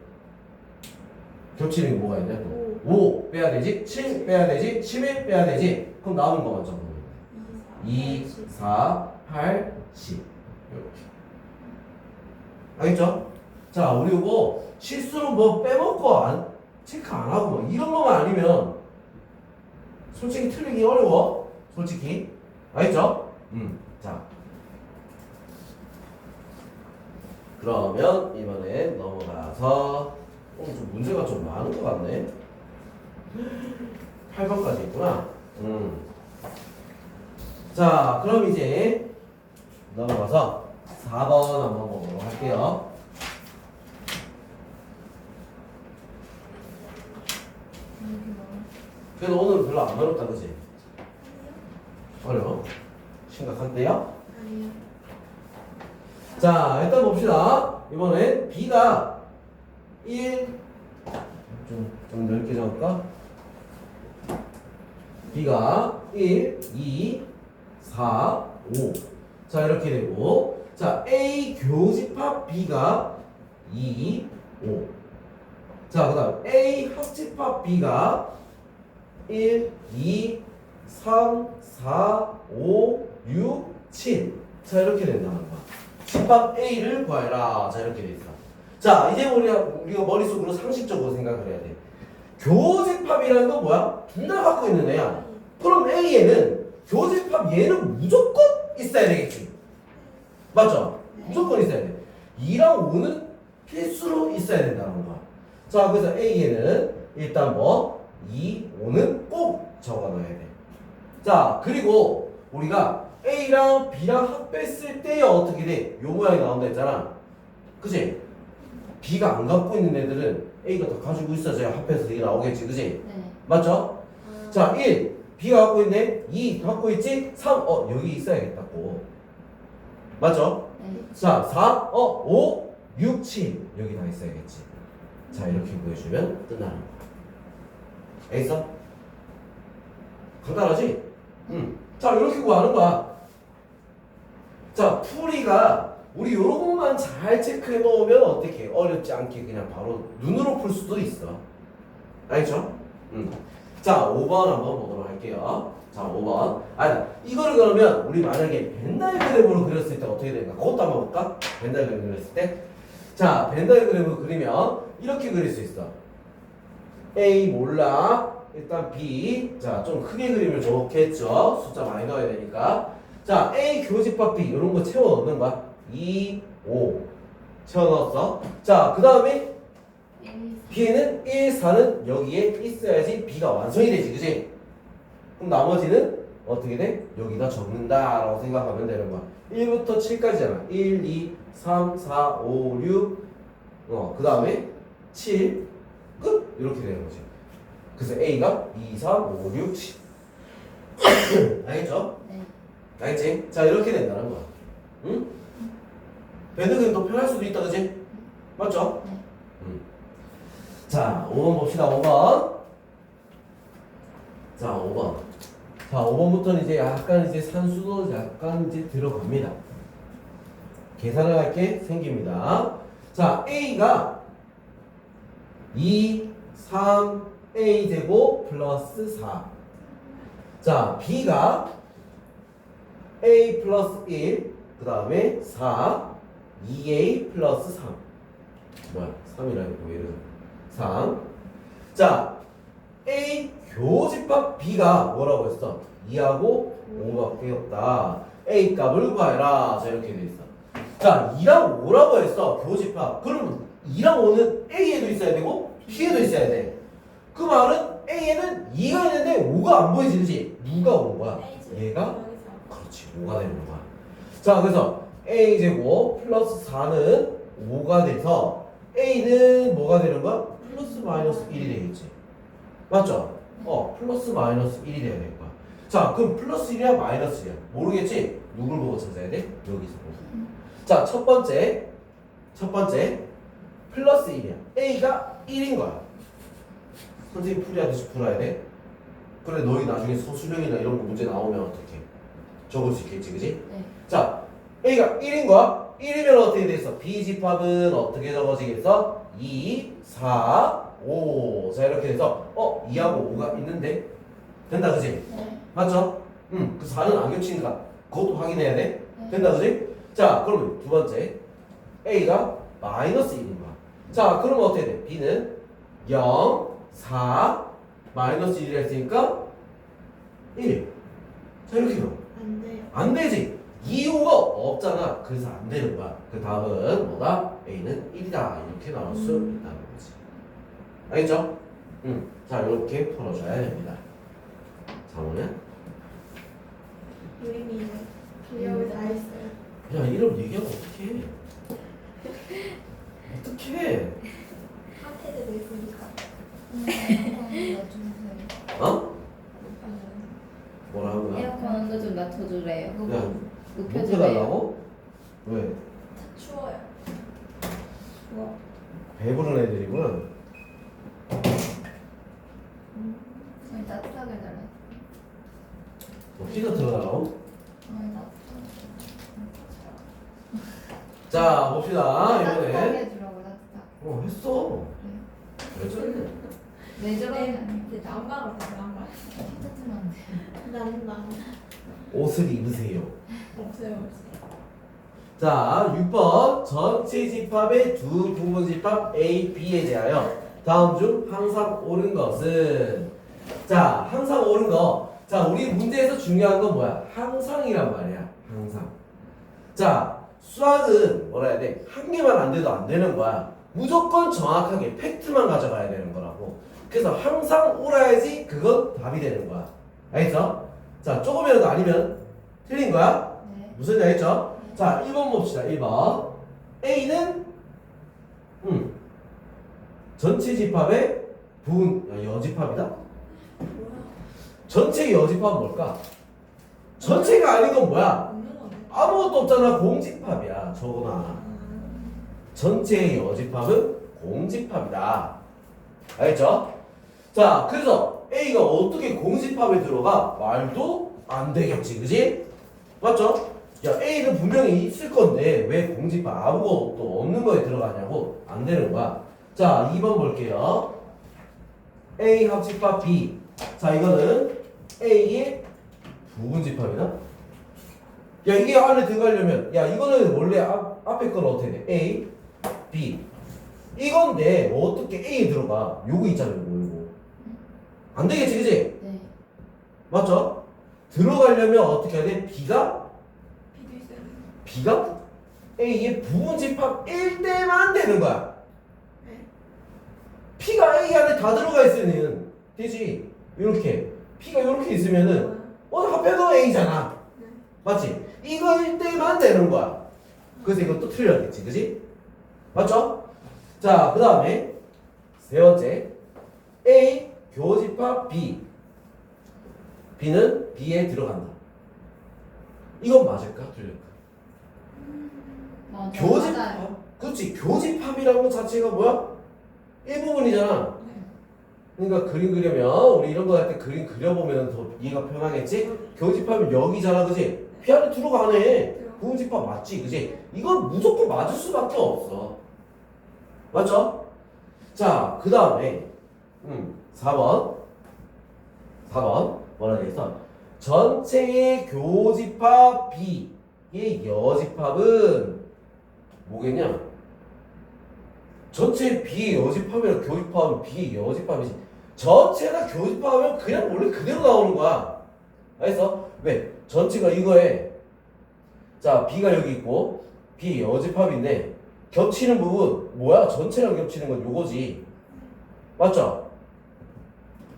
겹치는 게 뭐가 있냐? 5 빼야 되지? 7 빼야 되지? 11 빼야 되지? 그럼 남은 거 먼저 보면 돼. 2, 4, 8, 10. 이렇게. 알겠죠? 자, 우리 이거 실수로 뭐 빼먹고 체크 안 하고 뭐 이런 것만 아니면 솔직히 틀리기 어려워. 솔직히. 알겠죠? 자. 그러면 이번에 넘어가서 좀 문제가 좀 많은 것 같네. 8번까지 있구나. 자, 그럼 이제 넘어가서 4번 한번 보도록 할게요. 그래도 오늘 별로 안 어렵다, 그치? 어려워? 심각한데요? 아니요. 자, 일단 봅시다. 이번엔 B가 1, 좀 넓게 적을까? B가 1, 2, 4, 5. 자, 이렇게 되고. 자, A 교집합 B가 2, 5. 자, 그 다음 A 합집합 B가 1, 2, 3, 4, 5, 6, 7. 자, 이렇게 된다는 거야. 집합 A를 구하라. 자, 이렇게 돼 있어. 자, 이제 우리가 머릿속으로 상식적으로 생각을 해야 돼. 교집합이라는 건 뭐야? 둘 다 갖고 있는 애야. 그럼 A에는 교집합 얘는 무조건 있어야 되겠지. 맞죠? 무조건 있어야 돼. 2랑 5는 필수로 있어야 된다는 거야. 자, 그래서 A에는 일단 뭐 2, 5는 꼭 적어놔야 돼. 자, 그리고 우리가 A랑 B랑 합했을 때 어떻게 돼? 요 모양이 나온다 했잖아. 그치? B가 안 갖고 있는 애들은 A가 다 가지고 있어야 합해서 이게 나오겠지. 그치? 네. 맞죠? 자, 1. B가 갖고 있네. 2 갖고 있지? 3. 여기 있어야겠다고. 맞죠? 네. 자, 4. 5. 6, 7. 여기 다 있어야겠지. 자, 이렇게 구해주면 끝나는 거야. 알겠어? 간단하지? 응. 자, 이렇게 구하는 거야. 자, 풀이가 우리 요런 것만 잘 체크해 놓으면 어떻게 어렵지 않게 그냥 바로 눈으로 풀 수도 있어. 알겠죠? 응. 자, 5번 한번 보도록 할게요. 자, 5번. 이거를 그러면 우리 만약에 벤 다이그램으로 그렸을 때 어떻게 될까? 그것도 한번 볼까? 벤 다이그램 그렸을 때. 자, 벤 다이그램을 그리면 이렇게 그릴 수 있어. A 몰라. 일단 B. 자, 좀 크게 그리면 좋겠죠? 숫자 많이 넣어야 되니까. 자, A 교집합 B. 이런 거 채워 넣는 거야. 2, 5. 채워 넣었어. 자, 그 다음에 B는 1, 4는 여기에 있어야지 B가 완성이 되지. 그지? 그럼 나머지는 어떻게 돼? 여기다 적는다 라고 생각하면 되는 거야. 1부터 7까지잖아. 1, 2, 3, 4, 5, 6. 그 다음에 7. 끝! 이렇게 되는 거지. 그래서 A가 2, 3, 5, 6, 7. 알겠죠? 네. 알겠지? 자, 이렇게 된다는 거야. 응? 배드는 더 편할 수도 있다, 그지? 맞죠? 네. 자, 5번 봅시다, 5번. 자, 5번. 자, 5번부터는 이제 약간 이제 산수도 약간 이제 들어갑니다. 계산을 할 게 생깁니다. 자, A가 2, 3, A 제곱 플러스 4. 자, B가 A 플러스 1, 그 다음에 4, 2A 플러스 3. 뭐야, 3이라니까 왜 이러지? 3. 자, A 교집합 B가 뭐라고 했어? 2하고 5밖에 없다. A 값을 구하라. 자, 이렇게 돼 있어. 자, 2랑 5라고 했어. 교집합. 그러면 2랑 5는 A에도 있어야 되고 B에도 있어야 돼. 그 말은 A에는 2가 있는데 5가 안 보이지, 그지? 누가 오는 거야? 얘가? 그렇지, 5가 되는 거야. 자, 그래서 A제곱 플러스 4는 5가 돼서 A는 뭐가 되는 거야? 플러스 마이너스 1이 되겠지. 맞죠? 플러스 마이너스 1이 돼야 될 거야. 자, 그럼 플러스 1이야 마이너스 1이야? 모르겠지? 누굴 보고 찾아야 돼? 여기서 보고. 자, 첫 번째 플러스 1이야. A가 1인 거야. 선생님 풀이하듯이 풀어야 돼. 그래, 너희 나중에 서술형이나 이런 거 문제 나오면 어떻게 적을 수 있겠지, 그지? 네. 자, A가 1인 거야. 1이면 어떻게 됐어? B집합은 어떻게 적어지겠어? 2, 4, 5. 자, 이렇게 돼서 2하고 5가 있는데 된다, 그지? 네. 맞죠? 그 4는 안 겹치니까 그것도 확인해야 돼. 네. 된다, 그지? 자, 그러면 두 번째 A가 마이너스 1인 거야. 자, 그러면 어떻게 돼? B는 0, 4, 마이너스 1이라 했으니까 1. 자, 이렇게 넣어. 안 돼요. 안 되지. 이유가 없잖아. 그래서 안 되는 거야. 그 답은 뭐다? A는 1이다. 이렇게 나올 수 있다는 거지. 알겠죠? 자, 이렇게 풀어줘야 됩니다. 자, 오늘 유림이는 기억을 다 했어요. 야, 이름 얘기하면 어떡해? 어떡해? 핫해도 있으니까. 어? 뭐라 한 거야? 에어컨 온도 좀 낮춰주래요. 야, 높여주래요. 높여달라고? 왜? 추워요. 뭐? 배부른 애들이구나. 저희 따뜻하게 잘해. 뭐 피자 틀어달라고? 저희 따뜻하게. 자, 봅시다. 이번에. 따뜻하게 해주라고 따뜻하게. 했어. 왜 저래? 왜 저러냐? 네, 난방을 다 난방. 똑같으면 난방. 옷을 입으세요. 없어요. 자, 6번 전체 집합의 두 부분 집합 A, B에 대하여 다음 중 항상 옳은 것은 자, 항상 옳은 거. 자, 우리 문제에서 중요한 건 뭐야? 항상이란 말이야. 항상. 자, 수학은 뭐라 해야 돼? 한 개만 안 돼도 안 되는 거야. 무조건 정확하게 팩트만 가져가야 되는 거라고. 그래서 항상 옳아야지 그건 답이 되는 거야. 알겠죠? 자, 조금이라도 아니면 틀린 거야. 네. 무슨 일 알겠죠? 자, 1번 봅시다. 1번. A는 전체 집합의 부분 여집합이다. 뭐야? 전체 여집합은 뭘까? 전체가 아닌 건 뭐야? 없는 거네. 아무것도 없잖아. 공집합이야. 저거나. 전체의 여집합은 공집합이다. 알겠죠? 자, 그래서 A가 어떻게 공집합에 들어가? 말도 안 되겠지, 그지? 맞죠? 야, A는 분명히 있을 건데 왜 공집합 아무것도 없는 거에 들어가냐고? 안 되는 거야. 자, 2번 볼게요. A 합집합 B. 자, 이거는 A의 부분집합이다. 야, 이게 안에 들어가려면 야, 이거는 원래 앞에 건 어떻게 돼? A, B. 이건데 어떻게 A에 들어가? 요거 있잖아요, 요거. 안 되겠지, 그지? 네. 맞죠? 들어가려면 어떻게 해야 돼? B가 비도 있어요. B가 A의 부분집합일 때만 되는 거야. 네. P가 A 안에 다 들어가 있으면 되지. 이렇게 P가 이렇게 있으면은 합해도 A잖아. 네. 맞지? 이거일 때만 되는 거야. 그래서 이것도 틀렸겠지, 그지? 맞죠? 자, 그 다음에 세 번째 A 교집합 B. B는 B에 들어간다. 이건 맞을까? 틀릴까? 맞아요. 교집합. 그렇지. 교집합이라는 것 자체가 뭐야? 일부분이잖아. 그러니까 그림 그리면 우리 이런 거 할 때 그림 그려보면 더 이해가 편하겠지? 교집합은 여기잖아, 그지? 피 안에 들어가네. 부분집합 맞지, 그지? 이건 무조건 맞을 수밖에 없어. 맞죠? 자, 그 다음에 4번 뭐라 돼 있어? 전체의 교집합 B의 여집합은 뭐겠냐? 전체 B의 여집합이랑 교집합은 B의 여집합이지. 전체가 교집합하면 그냥 원래 그대로 나오는 거야. 알겠어? 왜? 전체가 이거에 자, B가 여기 있고 B의 여집합인데 겹치는 부분 뭐야? 전체랑 겹치는 건 요거지. 맞죠?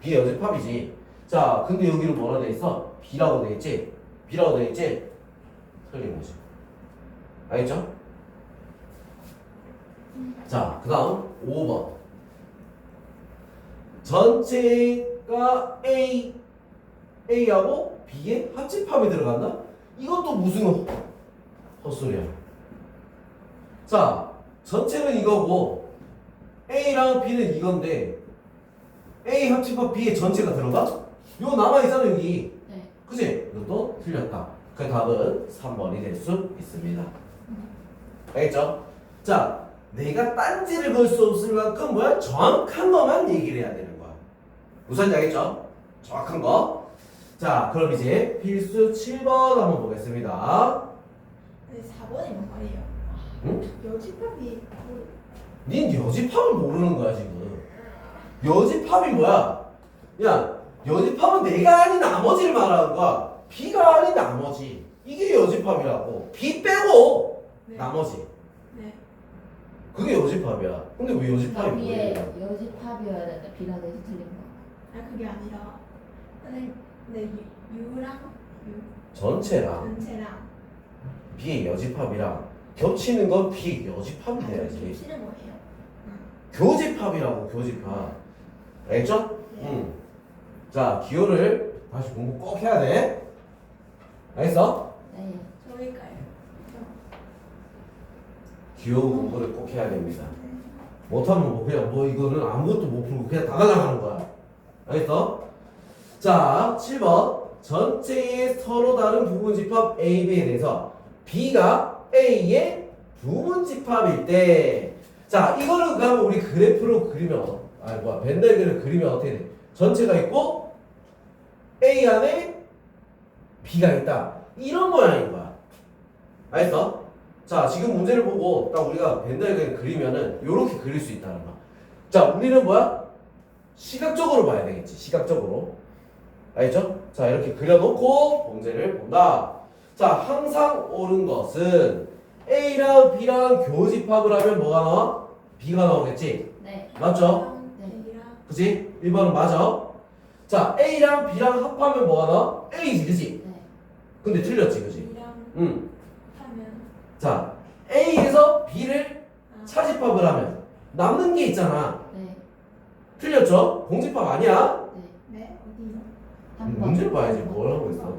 B의 여집합이지. 자, 근데 여기로 뭐라 돼 있어? B라고 돼 있지? B라고 돼 있지? 틀린 거지. 알겠죠? 자, 그 다음 5번. 전체가 A하고 B의 합집합이 들어간다? 이것도 무슨 헛소리야. 자, 전체는 이거고 A랑 B는 이건데 A 합집합 B의 전체가 들어가? 이거 남아있잖아, 여기. 네. 그치? 이것도 틀렸다. 그 답은 3번이 될 수 있습니다. 알겠죠? 자, 내가 딴지를 걸 수 없을 만큼 뭐야? 정확한 것만 얘기를 해야 되는 거야. 무슨 알겠죠? 정확한 거. 자, 그럼 이제 필수 7번 한번 보겠습니다. 네, 4번이 뭔 말이에요? 응? 여집합이 뭐, 닌 여집합을 모르는 거야, 지금. 여집합이 뭐야? 야, 여집합은 내가 아닌 나머지를 말하는 거야. B가 아닌 나머지. 이게 여집합이라고. B 빼고 네. 나머지. 네. 그게 여집합이야. 근데 왜 여집합이 위에 뭐야? 여집합이어야 되는데 B라 돼서 틀린 거. 아 그게 아니라 선생님 네 U랑 U 전체랑 전체랑 B의 여집합이랑 겹치는 건 B 여집합이 돼야지. 겹치는 거예요. 교집합이라고, 교집합. 알겠죠? 네. 응. 자, 기호를 다시 공부 꼭 해야 돼. 알겠어? 네. 저희가요. 기호 공부를 꼭 해야 됩니다. 못하면 뭐 그냥 뭐 이거는 아무것도 못 풀고 그냥 다 날아가는 거야. 알겠어? 자, 7번. 전체의 서로 다른 부분집합 A, B에 대해서 B가 A의 부분집합일 때 자, 이거를 그러면 우리 그래프로 그리면, 벤더그를 그리면 어떻게 돼? 전체가 있고, A 안에 B가 있다. 이런 모양인 거야. 알겠어? 자, 지금 문제를 보고 딱 우리가 벤더그를 그리면은 이렇게 그릴 수 있다는 거야. 자, 우리는 뭐야? 시각적으로 봐야 되겠지. 시각적으로. 알겠죠? 자, 이렇게 그려놓고 문제를 본다. 자, 항상 옳은 것은 A랑 B랑 교집합을 하면 뭐가 나와? B가 나오겠지? 네. 맞죠? A랑 그치? 1번은 맞아. 자, A랑 B랑 합하면 뭐가 나와? A지, 그치? 네. 근데 틀렸지, 그치? B랑 응. 하면 자, A에서 B를 아, 차집합을 하면 남는 게 있잖아. 네. 틀렸죠? 공집합 아니야? 네. 네 어디요? 문제를 봐야지. 뭘 하고 있어?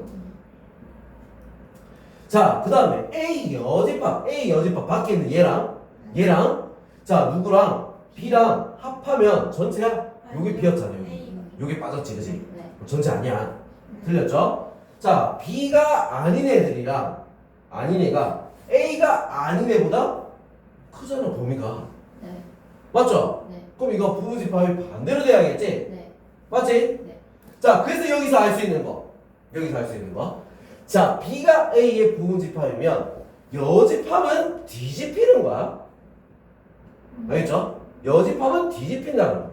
자, 그 다음에 A 여집합 밖에 있는 얘랑 자, 누구랑 B랑 합하면 전체야 요게 B였잖아요. A가 요게 빠졌지, 그치? 네. 전체 아니야. 틀렸죠? 자, B가 아닌 애들이랑 아닌 애가 A가 아닌 애보다 크잖아, 범위가. 네. 맞죠? 네. 그럼 이거 부분집합이 반대로 돼야겠지? 네. 맞지? 네. 자, 그래서 여기서 알 수 있는 거. 여기서 알 수 있는 거. 자, B가 A의 부분집합이면 여집합은 뒤집히는 거야. 알겠죠? 여집합은 뒤집힌다는 거.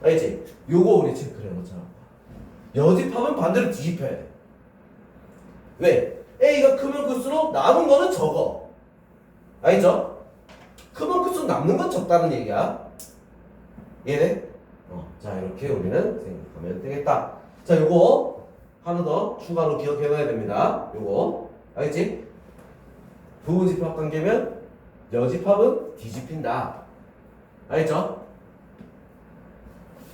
알겠지? 요거 우리 지금 그려놓잖아. 여집합은 반대로 뒤집혀야 돼. 왜? A가 크면 클수록 남은 거는 적어. 알겠죠? 크면 클수록 남는 건 적다는 얘기야. 이해돼? 자, 이렇게 우리는 생각하면 되겠다. 자, 요거 하나 더 추가로 기억해놔야 됩니다. 요거 알겠지? 부분집합 관계면 여집합은 뒤집힌다. 알겠죠?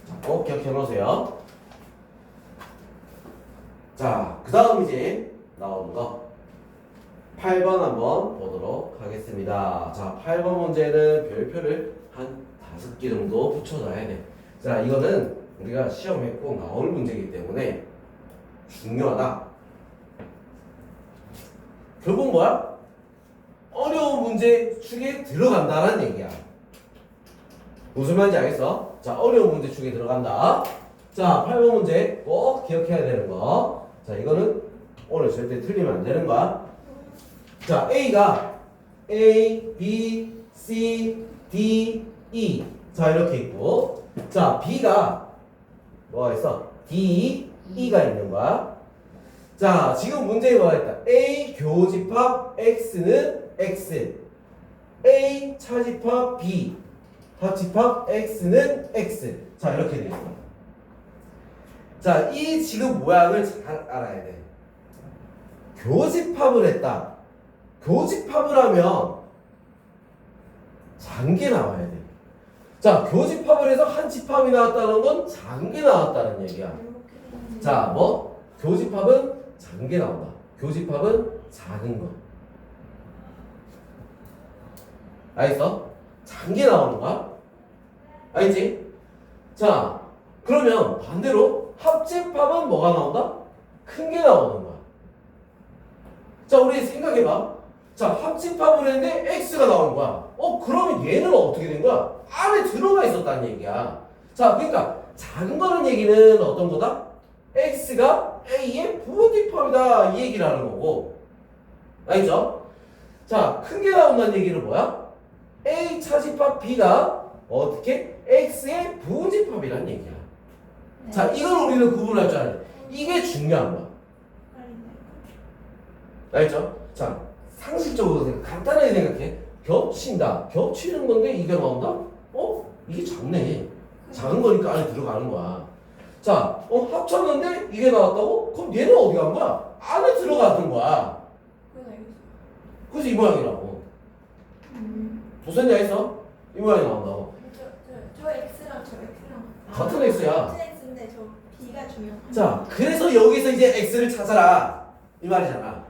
자, 꼭 기억해놓으세요. 자, 그 다음 이제 나오는 거 8번 한번 보도록 하겠습니다. 자, 8번 문제는 별표를 한 5개 정도 붙여놔야 돼. 자, 이거는 우리가 시험에 꼭 나올 문제이기 때문에 중요하다. 결국 뭐야? 어려운 문제 축에 들어간다는 얘기야. 무슨 말인지 알겠어? 자, 어려운 문제 축에 들어간다. 자, 8번 문제 꼭 기억해야 되는 거. 자, 이거는 오늘 절대 틀리면 안 되는 거야. 자, A가 A, B, C, D, E. 자, 이렇게 있고. 자, B가 뭐가 있어? D, E가 있는 거야. 자, 지금 문제에 뭐가 있다? A 교집합 X는 X. A 차집합 B. 합집합 X는 X. 자, 이렇게 되어 있어. 자, 이 지금 모양을 잘 알아야 돼. 교집합을 했다. 교집합을 하면 작은 게 나와야 돼. 자, 교집합을 해서 한 집합이 나왔다는 건 작은 게 나왔다는 얘기야. 자, 뭐? 교집합은 작은 게 나온다. 교집합은 작은 거. 알겠어? 작은 게 나오는 거야. 알겠지? 자, 그러면 반대로 합집합은 뭐가 나온다? 큰 게 나오는 거야. 자, 우리 생각해봐. 자, 합집합을 했는데 X가 나오는 거야. 그러면 얘는 어떻게 된 거야? 안에 들어가 있었다는 얘기야. 자, 그러니까 작은 거는 얘기는 어떤 거다? X가 A의 부분집합이다. 이 얘기를 하는 거고. 알겠죠? 자, 큰 게 나온다는 얘기는 뭐야? A 차집합 B가 어떻게? X의 부분집합이라는 얘기야. 네. 자, 이걸 우리는 구분할 줄 알아야 돼. 이게 중요한 거야. 알겠죠? 자, 상식적으로 간단하게 생각해. 겹친다. 겹치는 건데 이게 나온다? 이게 작네. 작은 거니까 안에 들어가는 거야. 자, 합쳤는데 이게 나왔다고? 그럼 얘는 어디 간 거야? 안에 들어갔던 거야. 그래서 이 모양이라고. 무슨 얘기 했어? 이 모양이 나온다고. 저 X랑 저 X랑 같은 X야. 같은 X인데 저 B가 중요한. 자, 그래서 여기서 이제 X를 찾아라. 이 말이잖아.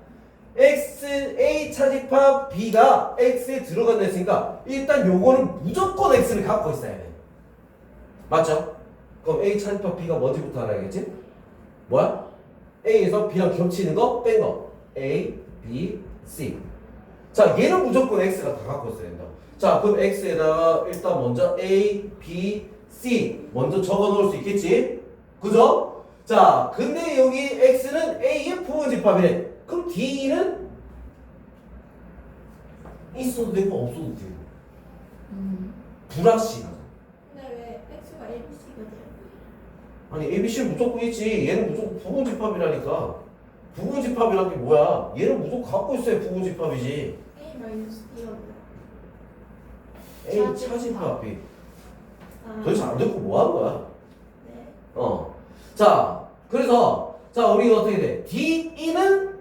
X, A 차집합 B가 X에 들어간다 했으니까 일단 요거는 무조건 X를 갖고 있어야 돼. 맞죠? 그럼 A 차집합 B가 뭔지부터 알아야겠지? 뭐야? A에서 B랑 겹치는 거, 뺀 거. A, B, C. 자, 얘는 무조건 x가 다 갖고 있어야 된다. 자, 그럼 x에다가 일단 먼저 a, b, c 먼저 적어 놓을 수 있겠지? 그죠? 자, 근데 여기 x는 a의 부분집합이래. 그럼 d는 있어도 되고 없어도 되고 불확실하죠. 근데 왜 X가 ABC가 돼요? 아니 ABC는 무조건 있지. 얘는 무조건 부분집합이라니까. 부분집합이란 게 뭐야? 얘는 무조건 갖고 있어야 부분집합이지. A 마이너스 B가 뭐야? A 차집합. 차집합이 아, 도대체 안 듣고 뭐 한 거야? 네. 자, 그래서 자 우리가 어떻게 돼? DE는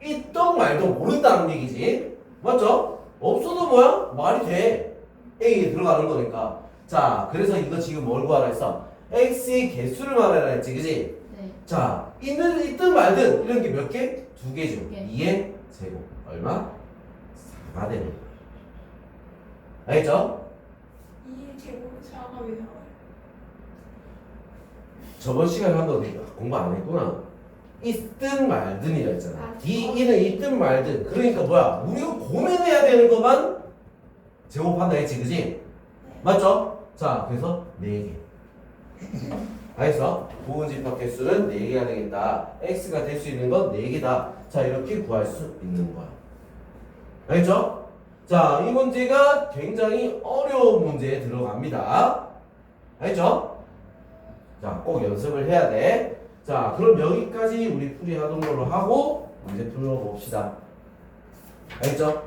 있던 말던 모른다는 얘기지. 맞죠? 없어도 뭐야? 말이 돼. A에 들어가는 거니까. 자, 그래서 이거 지금 뭘 구하라 했어? X의 개수를 말하라 했지, 그지? 네. 자, 있든 말든 이런 게 몇 개? 두 개죠. 두 개. 2의 제곱. 얼마? 4가 되는 거야. 알겠죠? 2의 제곱 4가 왜 나와요? 저번 시간에 한 거 공부 안 했구나. 있든 말든이라 했잖아. 아, DE는 있든 말든. 그러니까 뭐야? 우리가 고민해야 되는 것만 제곱한다 했지, 그지? 네. 맞죠? 자, 그래서 4개. 알겠어? 부분집합 개수는 4개가 되겠다. X가 될 수 있는 건 4개다. 자, 이렇게 구할 수 있는 거야. 알겠죠? 자, 이 문제가 굉장히 어려운 문제에 들어갑니다. 알겠죠? 자, 꼭 연습을 해야 돼. 자, 그럼 여기까지 우리 풀이하던 걸로 하고 문제 풀어봅시다. 알겠죠?